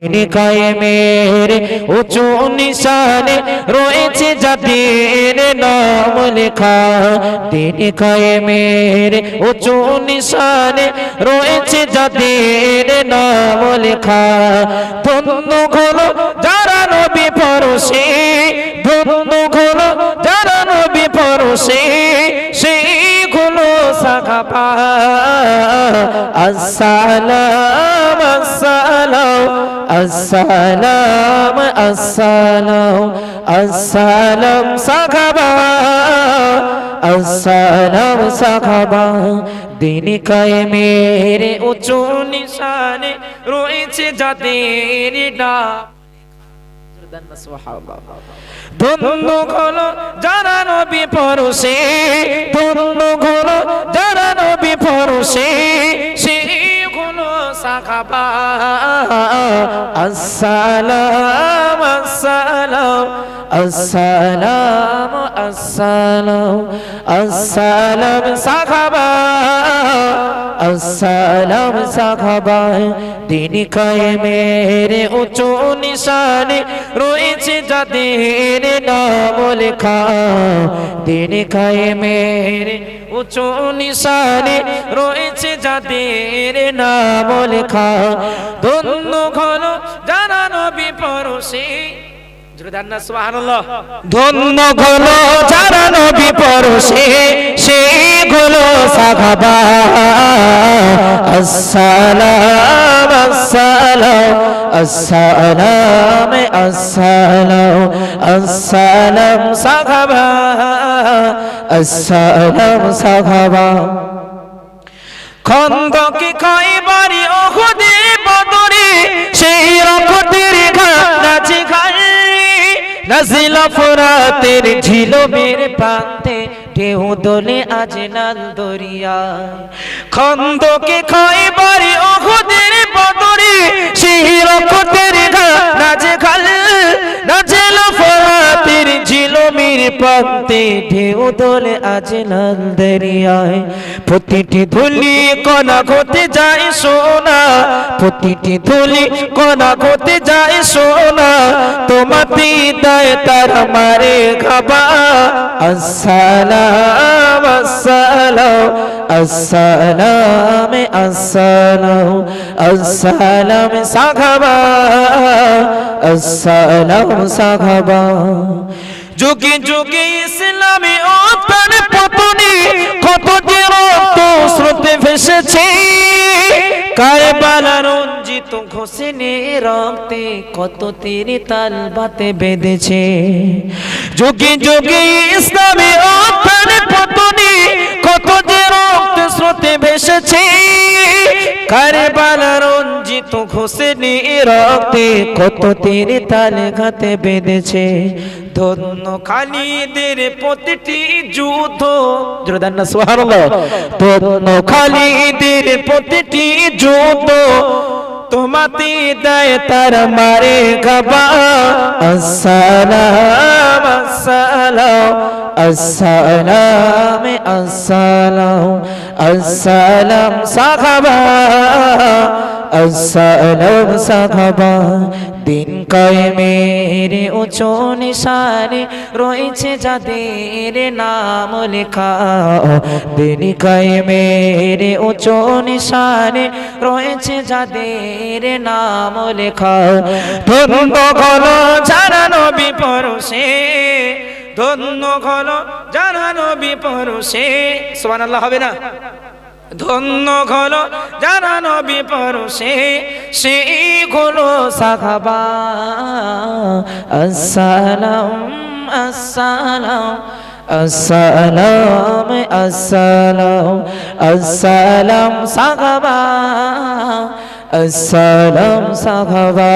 দিন কায়েমের উঁচু নিশানে রয়েছে যাদের নাম লেখা। দিন কায়েমের উঁচু নিশানে রয়েছে যাদের নাম লেখা। ধন্য হলো যারা নবী পরশে, ধন্য হলো যারা নবী পরশে, সেইগুলো সাহাবা। আসসালাম আসসালাম আসসালাম আসসালাম আসসালাম সাহাবা, আসসালাম সাহাবা। দিন কায়েমের উঁচু নিশানে রয়েছে যাদের নাম। ধন্য হলো যারা নবী পরশে, ধন্য হলো যারা নবী পরশে, সেগুলো সাহাবা। আসসালাম আসসালাম আসসালাম আসসালাম আসসালাম সাহাবা, আসসালাম সাহাবা। দিন কায়েমের উঁচু নিশানে রয়েছে যাদের নাম লেখা। দিন কায়েমের উঁচু নিশানে রয়েছে যাদের নাম লেখা। ধন্য হলো যারা নবী পরশে, ধন্য হলো যারা নবী পরশে, সেগুলো সাহাবা। আসসালাম আসসালাম আসসালাম আসসালাম আসসালাম সাহাবা, আসসালাম সাহাবা। খন্দকে খায়বারে উহুদে বদরে, সেই রক্তের ঘানাচে ঘায়ে নাজিলা ফোরাতের ঝিলমের প্রান্তে, ঢেউ দোলে আজ নাল দরিয়ায়। খন্দকে খায়বারে উহুদের বদরে, সেই রক্তের ঘানাচে ঘায়ে নাজিলা ফোরাতের ঝিলমের প্রান্তে, ঢেউ দোলে আজ নাল দরিয়ায়। প্রতিটি ধুলি কণা হতে যায় সোনা, প্রতিটি ধুলি কণা হতে যায় সোনা, তোমাতে দেয় তার মারে খাবা। আসসালাম আসসালাম আসসালাম আসসালাম আসসালাম সাহাবা, আসসালাম সাহাবা। যুগে যুগে ইসলামে উত্থান পতনে কত যে রক্ত স্রোতে ভেসেছে, কারবালার রঞ্জিত হোসেনের রক্তে কত তীর তালবাতে বেঁধেছে। যুগে যুগে ইসলামে উত্থান পতনে কত যে রক্ত স্রোতে ভেসেছে, কারবালার রঞ্জিত হোসেনের রক্তে কত তীর তালঘাতে বেঁধেছে। ধন্য খালিদের প্রতিটি যুদ্ধ, জোরদার সুবহানাল্লাহ। ধন্য খালিদের প্রতিটি যুদ্ধ, তোমাতে দেয় তার মারে খাবা। আসসালাম আসসালাম আসসালাম আসসালাম আসসালাম সাহাবা, আসসালাম সাহাবা। দিন কায়েমের উঁচু নিশানে রয়েছে যাদের নাম লেখা। দিন কায়েমের উঁচু নিশানে রয়েছে যাদের নাম লেখা। ধন্য হলো যারা নবী পরশে, ধন্য হলো যারা নবী পরশে। সুবহানাল্লাহ হবে না? ধন্য হলো যারা নবী পরশে, সেইগুলো সাহাবা। আসসালাম আসসালাম আসসালাম আসসালাম আসসালাম সাহাবা, আসসালাম সাহাবা।